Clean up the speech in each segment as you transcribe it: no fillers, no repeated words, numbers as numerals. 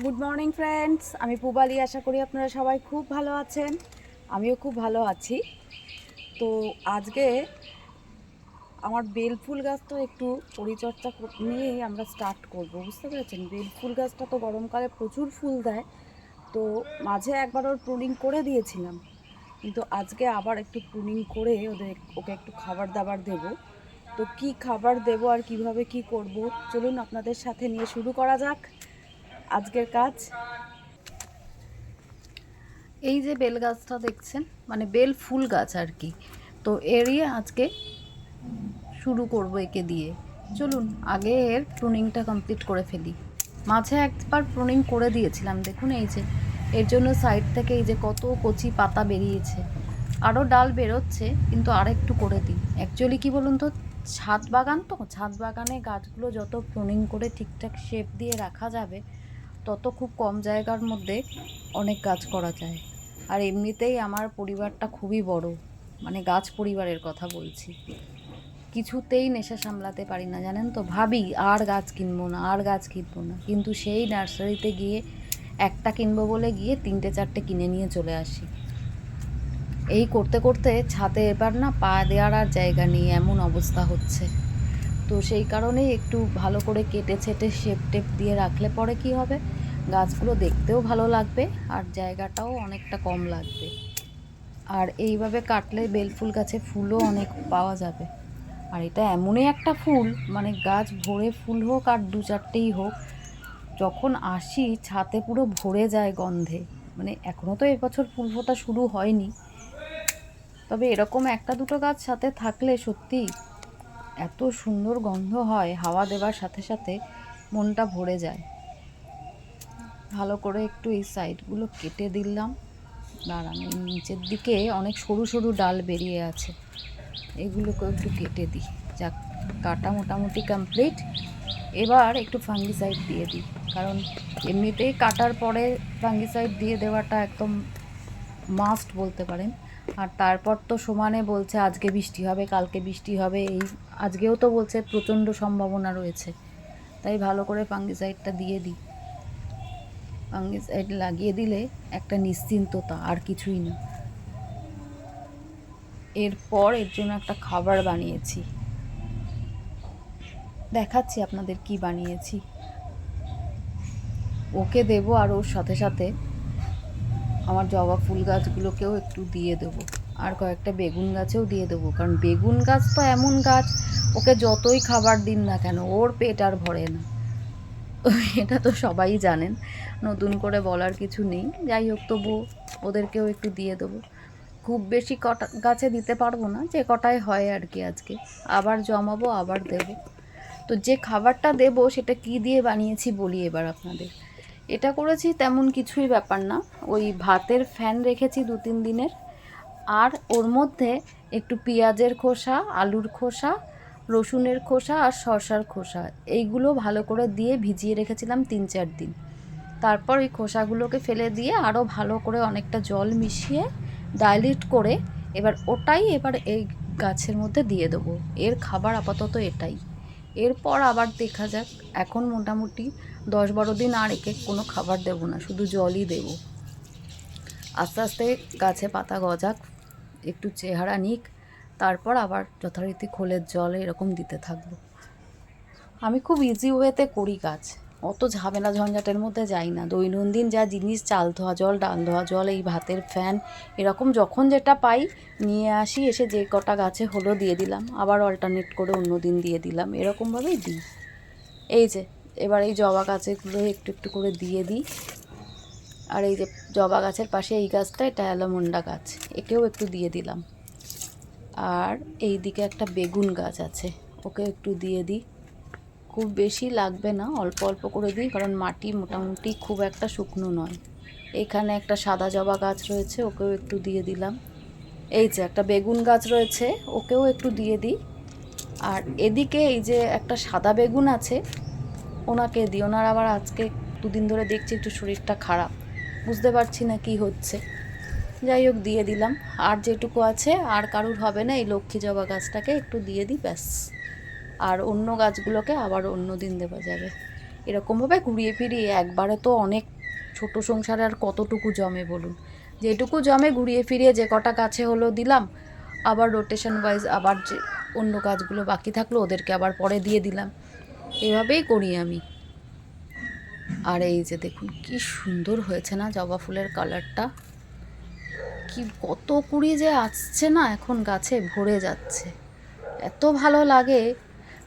Good morning friends, আমি পুবালি। আশা করি আপনারা সবাই খুব ভালো আছেন। আমিও খুব ভালো আছি। তো আজকে আমার বেলফুল গাছটা একটু পরিচর্যা নিয়েই আমরা স্টার্ট করব। বুঝতে পেরেছেন? বেলফুল গাছটা তো গরমকালে প্রচুর ফুল দেয়। তো মাঝে একবার ওর প্রুনিং করে দিয়েছিলাম, কিন্তু আজকে আবার একটু প্রুনিং করে ওকে একটু খাবার দাবার দেব। তো কি খাবার দেব আর কিভাবে কি করব, চলুন আপনাদের সাথে নিয়ে শুরু করা যাক আজকের কাজ। এই যে বেল গাছটা দেখছেন, মানে বেল ফুল গাছ আর কি। তো এরই আজকে শুরু করব একে দিয়ে। চলুন আগে এর প্রুনিংটা কমপ্লিট করে ফেলি। মাঝে একবার প্রুনিং করে দিয়েছিলাম, দেখুন এই যে এর জন্য সাইড থেকে এই যে কত কচি পাতা বেরিয়েছে, আরও ডাল বেরোচ্ছে, কিন্তু আর একটু করে দিই। অ্যাকচুয়ালি কি বলুন তো, ছাদ বাগান, তো ছাদ বাগানে গাছগুলো যত প্রুনিং করে ঠিকঠাক শেপ দিয়ে রাখা যাবে, তত খুব কম জায়গার মধ্যে অনেক গাছ করা যায়। আর এমনিতেই আমার পরিবারটা খুবই বড়, মানে গাছ পরিবারের কথা বলছি। কিছুতেই নেশা সামলাতে পারি না, জানেন তো। ভাবি আর গাছ কিনবো না, আর গাছ কিনবো না, কিন্তু সেই নার্সারিতে গিয়ে একটা কিনবো বলে গিয়ে 3-4টে কিনে নিয়ে চলে আসি। এই করতে করতে ছাদে এবার না পা দেওয়ার আর জায়গা নেই, এমন অবস্থা হচ্ছে। তো সেই কারণেই একটু ভালো করে কেটে ছেটে শেপ টেপ দিয়ে রাখলে পরে কি হবে, গাছগুলো দেখতেও ভালো লাগবে আর জায়গাটাও অনেকটা কম লাগবে। আর এইভাবে কাটলে বেলফুল গাছে ফুলও অনেক পাওয়া যাবে। আর এটা এমনই একটা ফুল, মানে গাছ ভরে ফুল হোক আর 2-4টেই হোক, যখন আসি ছাদে পুরো ভরে যায় গন্ধে। মানে এখনও তো এবছর ফুল ফোটা শুরু হয়নি, তবে এরকম একটা দুটো গাছ সাথে থাকলে সত্যি এত সুন্দর গন্ধ হয়, হাওয়া দেওয়ার সাথে সাথে মনটা ভরে যায়। ভালো করে একটু এই সাইডগুলো কেটে দিলাম। দাঁড়ান, এই নিচের দিকে অনেক সরু সরু ডাল বেরিয়ে আছে, এগুলোকেও একটু কেটে দিই। যাক, কাটা মোটামুটি কমপ্লিট। এবার একটু ফাঙ্গিসাইড দিয়ে দিই, কারণ এমনিতেই কাটার পরে ফাঙ্গিসাইড দিয়ে দেওয়াটা একদম মাস্ট বলতে পারেন। আর তারপর তো সমানে বলছে আজকে বৃষ্টি হবে, কালকে বৃষ্টি হবে, এই আজকেও তো বলছে প্রচণ্ড সম্ভাবনা রয়েছে। তাই ভালো করে ফাঙ্গিসাইডটা দিয়ে দিই। ফাঙ্গিসাইড লাগিয়ে দিলে একটা নিশ্চিন্ততা, আর কিছুই না। এরপর এর জন্য একটা খাবার বানিয়েছি, দেখাচ্ছি আপনাদের কি বানিয়েছি। ওকে দেবো আর ওর সাথে সাথে আমার জবা ফুল গাছগুলোকেও একটু দিয়ে দেবো, আর কয়েকটা বেগুন গাছেও দিয়ে দেবো। কারণ বেগুন গাছ তো এমন গাছ, ওকে যতই খাবার দিন না কেন ওর পেট আর ভরে না। এটা তো সবাই জানেন, নতুন করে বলার কিছু নেই। যাই হোক, তবুও ওদেরকেও একটু দিয়ে দেবো। খুব বেশি কটা গাছে দিতে পারবো না, যে কটায় হয় আর কি। আজকে আবার জমাবো, আবার দেব। তো যে খাবারটা দেব সেটা কি দিয়ে বানিয়েছি বলি এবার আপনাদের। এটা করেছি তেমন কিছুই ব্যাপার না, ওই ভাতের ফ্যান রেখেছি 2-3 দিনের, আর ওর মধ্যে একটু পেঁয়াজের খোসা, আলুর খোসা, রসুনের খোসা আর শসার খোসা, এইগুলো ভালো করে দিয়ে ভিজিয়ে রেখেছিলাম 3-4 দিন। তারপর ওই খোসাগুলোকে ফেলে দিয়ে আরও ভালো করে অনেকটা জল মিশিয়ে ডাইলিউট করে এবার এই গাছের মধ্যে দিয়ে দেবো। এর খাবার আপাতত এটাই। এরপর আবার দেখা যাক। এখন মোটামুটি 10-12 দিন আর একে কোনো খাবার দেবো না, শুধু জলই দেবো। আস্তে আস্তে গাছে পাতা গজাক, একটু চেহারা নিক, তারপর আবার যথারীতি খোলের জল এরকম দিতে থাকবো। আমি খুব ইজি ওয়েতে করি কাজ, অত ঝামেলা ঝঞ্ঝাটের মধ্যে যাই না। দৈনন্দিন যা জিনিস, চাল ধোয়া জল, ডাল ধোয়া জল, এই ভাতের ফ্যান, এরকম যখন যেটা পাই নিয়ে আসি, এসে যে কটা গাছে হলো দিয়ে দিলাম, আবার অল্টারনেট করে অন্য দিন দিয়ে দিলাম, এরকমভাবেই দিই। এই যে এবার এই জবা গাছগুলো একটু একটু করে দিয়ে দিই। আর এই যে জবা গাছের পাশে এই গাছটা, এটা অ্যালমন্ডা গাছ, একেও একটু দিয়ে দিলাম। আর এই দিকে একটা বেগুন গাছ আছে, ওকে একটু দিয়ে দিই। খুব বেশি লাগবে না, অল্প অল্প করে দিই, কারণ মাটি মোটামুটি খুব একটা শুকনো নয়। এখানে একটা সাদা জবা গাছ রয়েছে, ওকেও একটু দিয়ে দিলাম। এই যে একটা বেগুন গাছ রয়েছে, ওকেও একটু দিয়ে দিই। আর এদিকে এই যে একটা সাদা বেগুন আছে, ওনাকে দিই। ওনার আবার আজকে 2 দিন ধরে দেখছি একটু শরীরটা খারাপ, বুঝতে পারছি না কি হচ্ছে। যাই হোক, দিয়ে দিলাম। আর যেটুকু আছে আর কারুর হবে না, এই লক্ষ্মী জবা গাছটাকে একটু দিয়ে দিই, ব্যাস। আর অন্য গাছগুলোকে আবার অন্য দিন দেওয়া যাবে। এরকমভাবে ঘুরিয়ে ফিরিয়ে একবারে তো অনেক, ছোট সংসারে আর কতটুকু জমে বলুন, যেটুকু জমে ঘুরিয়ে ফিরিয়ে যে কটা গাছে হলো দিলাম, আবার রোটেশন ওয়াইজ আবার যে অন্য গাছগুলো বাকি থাকলো ওদেরকে আবার পরে দিয়ে দিলাম, এভাবেই করি আমি। আর এই যে দেখুন কি সুন্দর হয়েছে না জবা ফুলের কালারটা, কি কত কুড়ি যে আসছে না এখন গাছে ভরে যাচ্ছে, এত ভালো লাগে।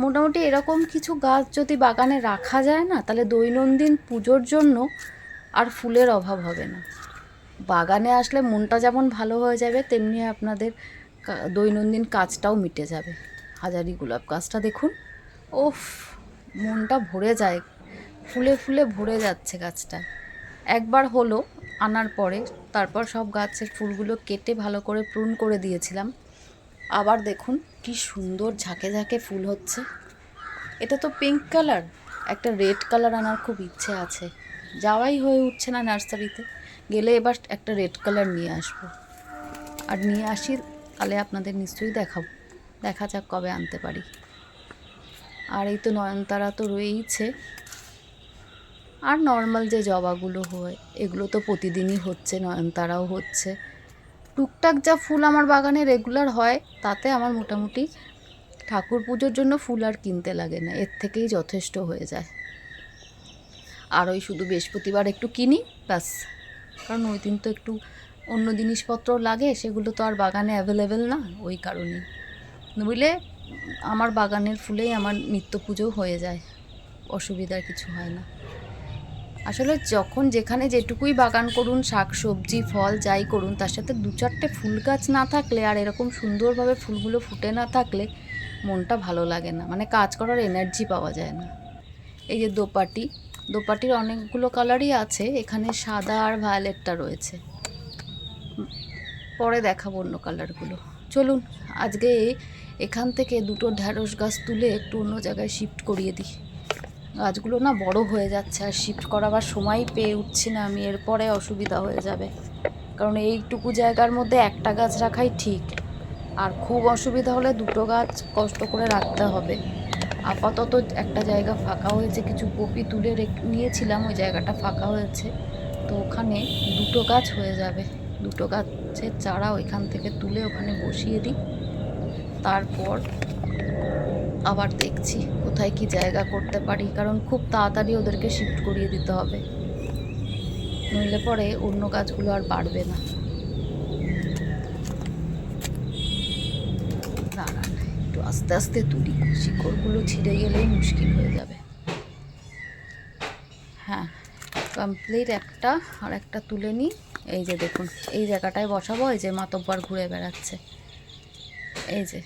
মোটামুটি এরকম কিছু গাছ যদি বাগানে রাখা যায় না, তাহলে দৈনন্দিন পুজোর জন্য আর ফুলের অভাব হবে না। বাগানে আসলে মনটা যেমন ভালো হয়ে যাবে, তেমনি আপনাদের দৈনন্দিন কাজটাও মিটে যাবে। হাজারি গোলাপ গাছটা দেখুন, ওফ, মনটা ভরে যায়, ফুলে ফুলে ভরে যাচ্ছে গাছটা। একবার হলো আনার পরে, তারপর সব গাছের ফুলগুলো কেটে ভালো করে প্রুন করে দিয়েছিলাম। আবার দেখুন কি সুন্দর ঝাঁকে ঝাঁকে ফুল হচ্ছে। এটা তো পিঙ্ক কালার, একটা রেড কালার আনার খুব ইচ্ছে আছে, যাওয়াই হয়ে উঠছে না নার্সারিতে। গেলে এবার একটা রেড কালার নিয়ে আসবো, আর নিয়ে আসি তাহলে আপনাদের নিশ্চয়ই দেখাবো, দেখা যাক কবে আনতে পারি। আর এই তো নয়নতারা তো রয়েইছে, আর নর্মাল যে জবাগুলো হয় এগুলো তো প্রতিদিনই হচ্ছে, নয়নতারাও হচ্ছে। টুকটাক যা ফুল আমার বাগানে রেগুলার হয় তাতে আমার মোটামুটি ঠাকুর পুজোর জন্য ফুল আর কিনতে লাগে না, এর থেকেই যথেষ্ট হয়ে যায়। আর ওই শুধু বৃহস্পতিবার একটু কিনি ব্যাস, কারণ ওই দিন তো একটু অন্য জিনিসপত্র লাগে, সেগুলো তো আর বাগানে অ্যাভেলেবেল না, ওই কারণেই। বুঝলে আমার বাগানের ফুলেই আমার নিত্য পুজো হয়ে যায়, অসুবিধার কিছু হয় না। আসলে যখন যেখানে যেটুকুই বাগান করুন, শাক সবজি ফল যাই করুন, তার সাথে দু চারটে ফুল গাছ না থাকলে আর এরকম সুন্দরভাবে ফুলগুলো ফুটে না থাকলে মনটা ভালো লাগে না, মানে কাজ করার এনার্জি পাওয়া যায় না। এই যে দোপাটির অনেকগুলো কালারই আছে, এখানে সাদা আর ভায়োলেটটা রয়েছে, পরে দেখাবো অন্য কালারগুলো। চলুন আজকে এখান থেকে দুটো ঢ্যাঁড়স গাছ তুলে একটু অন্য জায়গায় শিফট করিয়ে দিই। গাছগুলো না বড় হয়ে যাচ্ছে, আর শিফট করাবার সময় পেয়ে উঠছি না আমি, এরপরে অসুবিধা হয়ে যাবে, কারণ এইটুকু জায়গার মধ্যে একটা গাছ রাখাই ঠিক, আর খুব অসুবিধা হলে দুটো গাছ কষ্ট করে রাখতে হবে। আপাতত একটা জায়গা ফাঁকা হয়েছে, কিছু কপি তুলে নিয়েছিলাম, ওই জায়গাটা ফাঁকা হয়েছে, তো ওখানে দুটো গাছ হয়ে যাবে। দুটো গাছের চারা ওইখান থেকে তুলে ওখানে বসিয়ে দিই, তারপর আবার দেখছি কোথায় কি জায়গা করতে পারি, কারণ খুব তাড়াতাড়ি ওদেরকে শিফট করিয়ে দিতে হবে, নইলে পরে অন্য গাছগুলো আর বাড়বে না। দাঁড়ান একটু আস্তে আস্তে তুলি, শিকড়গুলো ছিঁড়ে গেলেই মুশকিল হয়ে যাবে। হ্যাঁ কমপ্লিট একটা, আর একটা তুলে নিই। এই যে দেখুন এই জায়গাটায় বসাবো, এই যে মাতব্বর ঘুরে বেড়াচ্ছে, এই যে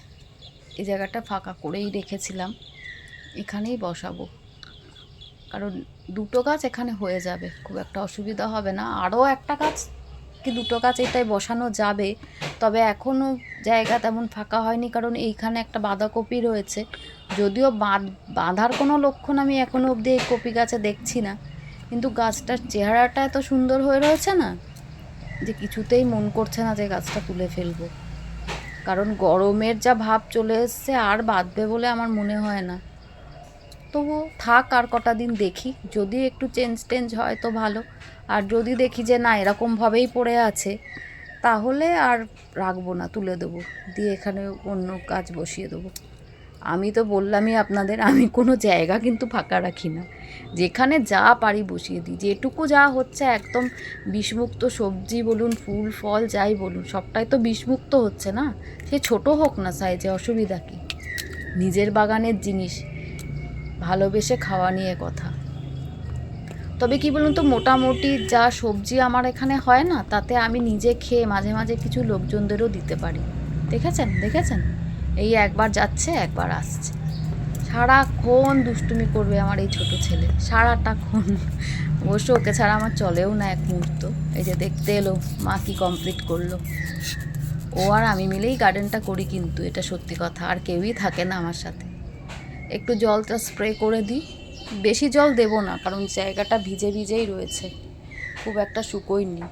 এই জায়গাটা ফাঁকা করেই রেখেছিলাম, এখানেই বসাবো, কারণ দুটো গাছ এখানে হয়ে যাবে, খুব একটা অসুবিধা হবে না। আরও একটা গাছ কি দুটো গাছ এটাই বসানো যাবে, তবে এখনও জায়গা তেমন ফাঁকা হয়নি, কারণ এইখানে একটা বাঁধাকপি রয়েছে, যদিও বাঁধার কোনো লক্ষণ আমি এখনও অবধি এই কপি গাছে দেখছি না, কিন্তু গাছটার চেহারাটা এত সুন্দর হয়ে রয়েছে না, যে কিছুতেই মন করছে না যে গাছটা তুলে ফেলবো, কারণ গরমের যা ভাব চলে এসছে আর বাঁধবে বলে আমার মনে হয় না। তবু থাক আর কটা দিন দেখি, যদি একটু চেঞ্জ হয় তো ভালো, আর যদি দেখি যে না এরকমভাবেই পড়ে আছে তাহলে আর রাখবো না, তুলে দেবো, দিয়ে এখানে অন্য গাছ বসিয়ে দেবো। আমি তো বললামই আপনাদের, আমি কোনো জায়গা কিন্তু ফাঁকা রাখি না, যেখানে যা পারি বসিয়ে দিই, যেটুকু যা হচ্ছে একদম বিষমুক্ত সবজি বলুন ফুল ফল যাই বলুন সবটাই তো বিষমুক্ত হচ্ছে না, সে ছোটো হোক না সাইজে, অসুবিধা কী, নিজের বাগানের জিনিস ভালোবেসে খাওয়া নিয়ে কথা। তবে কি বলুন তো, মোটামুটি যা সবজি আমার এখানে হয় না, তাতে আমি নিজে খেয়ে মাঝে মাঝে কিছু লোকজনদেরও দিতে পারি। দেখেছেন এই একবার যাচ্ছে একবার আসছে, সারাক্ষণ দুষ্টুমি করবে আমার এই ছোট ছেলে, সারাটাক্ষণ, অবশ্য ওকে ছাড়া আমার চলেও না এক মুহূর্ত। এই যে দেখতে এলো মা কি কমপ্লিট করলো, ও আর আমি মিলেই গার্ডেনটা করি, কিন্তু এটা সত্যি কথা, আর কেউই থাকে না আমার সাথে। একটু জলটা স্প্রে করে দিই, বেশি জল দেব না, কারণ জায়গাটা ভিজেই রয়েছে, খুব একটা শুকোয়নি।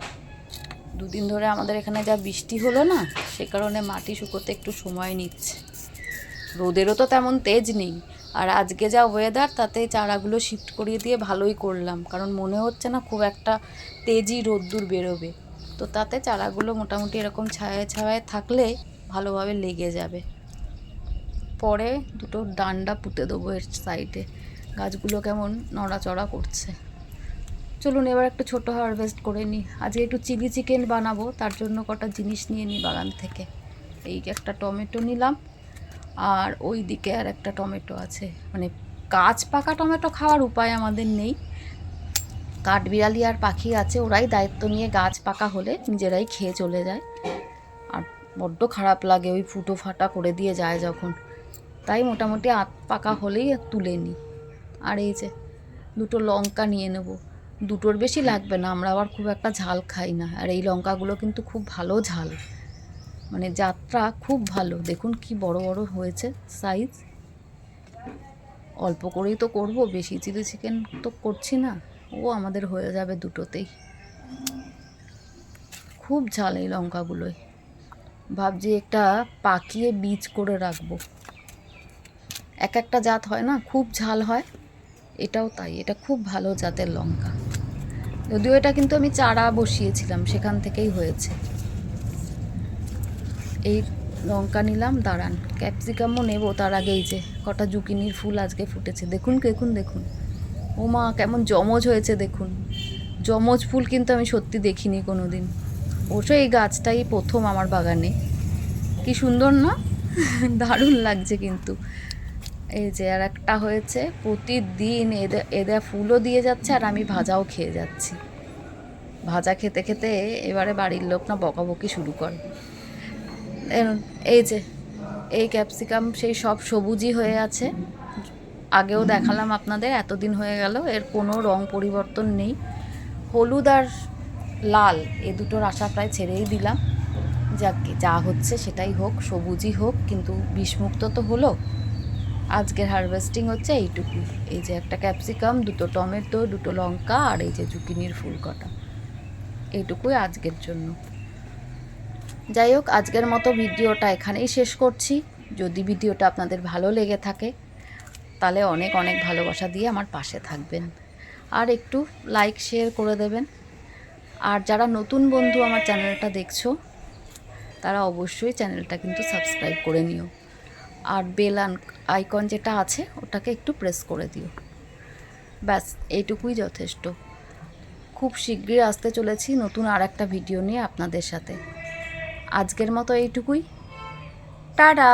দুদিন ধরে আমাদের এখানে যা বৃষ্টি হলো না, সে কারণে মাটি শুকোতে একটু সময় নিচ্ছে। রোদেরও তো তেমন তেজ নেই, আর আজকে যা ওয়েদার তাতে চারাগুলো শিফট করিয়ে দিয়ে ভালোই করলাম, কারণ মনে হচ্ছে না খুব একটা তেজি রোদ্দুর বেরোবে। তো তাতে চারাগুলো মোটামুটি এরকম ছায়ায় ছায়ায় থাকলে ভালোভাবে লেগে যাবে। পরে দুটো ডান্ডা পুঁতে দেবো এর সাইডে, গাছগুলো কেমন নড়াচড়া করছে। চলুন এবার একটু ছোটো হারভেস্ট করে নিই। আজকে একটু চিলি চিকেন বানাবো, তার জন্য কটা জিনিস নিয়ে নিই বাগান থেকে। এই একটা টমেটো নিলাম, আর ওই দিকে আর একটা টমেটো আছে। মানে গাছ পাকা টমেটো খাওয়ার উপায় আমাদের নেই, কাঠবিড়ালি আর পাখি আছে, ওরাই দায়িত্ব নিয়ে গাছ পাকা হলে নিজেরাই খেয়ে চলে যায়। আর বড্ড খারাপ লাগে ওই ফুটো ফাটা করে দিয়ে যায় যখন, তাই মোটামুটি আধ পাকা হলেই তুলে নিই। আর এই যে দুটো লঙ্কা নিয়ে নেব, দুটোর বেশি লাগবে না, আমরা আবার খুব একটা ঝাল খাই না। আর এই লঙ্কাগুলো কিন্তু খুব ভালো ঝাল, মানে যাত্রা খুব ভালো। দেখুন কি বড় বড় হয়েছে সাইজ। অল্প করেই তো করব, বেশি চিলি চিকেন তো করছি না, ও আমাদের হয়ে যাবে দুটোতেই। খুব ঝাল এই লঙ্কাগুলোই, ভাবছি একটা পাকিয়ে বীজ করে রাখবো। এক একটা জাত হয় না খুব ঝাল হয়, এটাও তাই, এটা খুব ভালো জাতের লঙ্কা। যদিও এটা কিন্তু আমি চারা বসিয়েছিলাম, সেখান থেকেই হয়েছে। এই লঙ্কা নিলাম, দাঁড়ান ক্যাপসিকামও নেব তার আগেই। যে কটা জুকিনির ফুল আজকে ফুটেছে, দেখুন দেখুন দেখুন, ও মা কেমন জমজ হয়েছে দেখুন। জমজ ফুল কিন্তু আমি সত্যি দেখিনি কোনো দিন, অবশ্য এই গাছটাই প্রথম আমার বাগানে। কি সুন্দর না, দারুণ লাগছে কিন্তু। এই যে আর একটা হয়েছে, প্রতিদিন এদের ফুলও দিয়ে যাচ্ছে আর আমি ভাজাও খেয়ে যাচ্ছি। ভাজা খেতে খেতে এবারে বাড়ির লোক না বকাবকি শুরু করে। এই যে এই ক্যাপসিকাম সেই সব সবুজই হয়ে আছে, আগেও দেখালাম আপনাদের, এতদিন হয়ে গেল এর কোনো রং পরিবর্তন নেই। হলুদ আর লাল এ দুটোর আশা প্রায় ছেড়েই দিলাম, যাকে যা হচ্ছে সেটাই হোক, সবুজই হোক, কিন্তু বিষমুক্ত তো হলো। আজকের হারভেস্টিং হচ্ছে এইটুকুই। এই যে একটা ক্যাপসিকাম, দুটো টমেটো, দুটো লঙ্কা, আর এই যে জুকিনির ফুল কটা, এইটুকুই আজকের জন্য। যাই হোক, আজকের মতো ভিডিওটা এখানেই শেষ করছি। যদি ভিডিওটা আপনাদের ভালো লেগে থাকে তাহলে অনেক অনেক ভালোবাসা দিয়ে আমার পাশে থাকবেন, আর একটু লাইক শেয়ার করে দেবেন। আর যারা নতুন বন্ধু আমার চ্যানেলটা দেখছো তারা অবশ্যই চ্যানেলটা কিন্তু সাবস্ক্রাইব করে নিও, আর বেল আইকন যেটা আছে ওটাকে একটু প্রেস করে দিও। ব্যাস এইটুকুই যথেষ্ট। খুব শীঘ্রই আসতে চলেছি নতুন আর একটা ভিডিও নিয়ে আপনাদের সাথে। আজকের মতো এইটুকুই, টাটা।